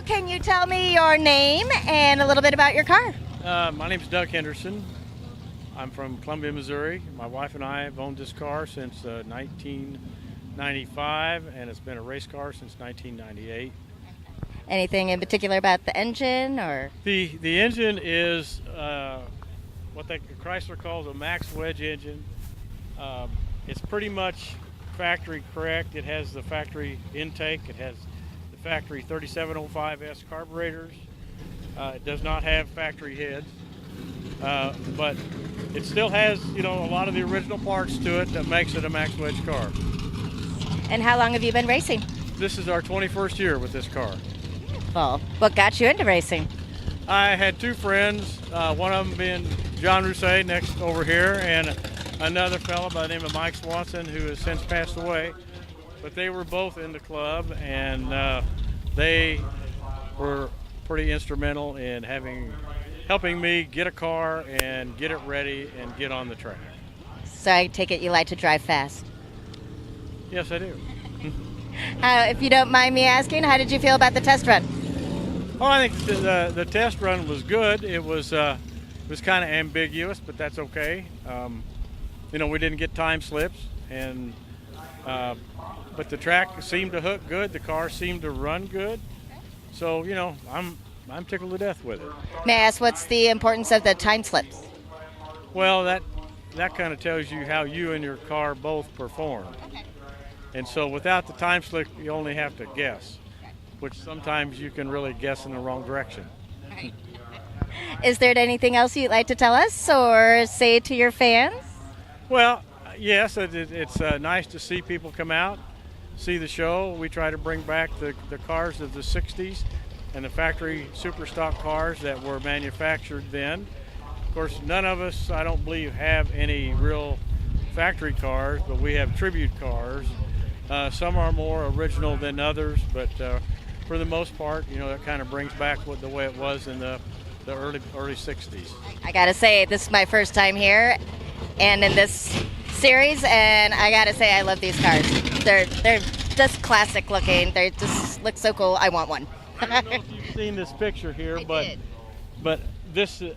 can you tell me your name and a little bit about your car? My name is Doug Henderson. I'm from Columbia, Missouri. My wife and I have owned this car since 1995, and it's been a race car since 1998. Anything in particular about the engine or? The engine is what Chrysler calls a max wedge engine. It's pretty much factory correct. It has the factory intake. It has the factory 3705S carburetors. It does not have factory heads, but it still has, a lot of the original parts to it that makes it a max wedge car. And how long have you been racing? This is our 21st year with this car. Well, what got you into racing? I had two friends, one of them being John Rousset next over here, and another fellow by the name of Mike Swanson, who has since passed away. But they were both in the club, and they were pretty instrumental in helping me get a car and get it ready and get on the track. So I take it you like to drive fast. Yes, I do. If you don't mind me asking, how did you feel about the test run? Oh, I think the test run was good. It was kind of ambiguous, but that's okay. We didn't get time slips, and but the track seemed to hook good. The car seemed to run good. So I'm tickled to death with it. May I ask what's the importance of the time slips? Well, that kind of tells you how you and your car both perform. Okay. And so without the time slip, you only have to guess, which sometimes you can really guess in the wrong direction. Right. Is there anything else you'd like to tell us or say to your fans? Well, yes, it's nice to see people come out, see the show. We try to bring back the cars of the 60s and the factory super stock cars that were manufactured then. Of course, none of us, I don't believe, have any real factory cars, but we have tribute cars. Some are more original than others, but for the most part, that kind of brings back the way it was in the early 60s. I gotta say, this is my first time here and in this series, and I gotta say I love these cars. They're just classic looking. They just look so cool. I want one. I don't know if you've seen this picture here, but this is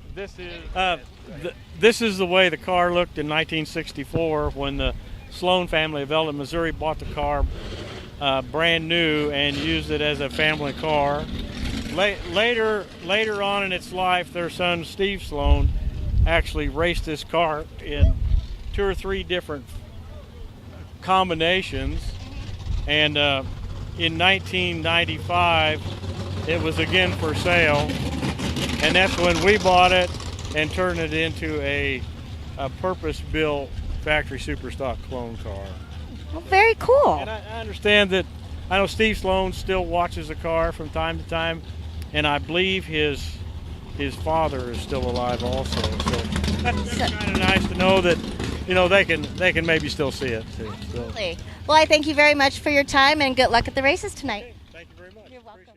the way the car looked in 1964 when the Sloan family of Eldon, Missouri bought the car brand new and used it as a family car. Later on in its life, their son Steve Sloan actually raced this car in 2 or 3 different combinations, and in 1995 it was again for sale, and that's when we bought it and turned it into a purpose-built factory superstock clone car. Well, very cool. And I understand that, I know Steve Sloan still watches the car from time to time, and I believe his father is still alive also. So that's kind of nice to know that they can maybe still see it too. So. Well, I thank you very much for your time and good luck at the races tonight. Okay, thank you very much. You're welcome.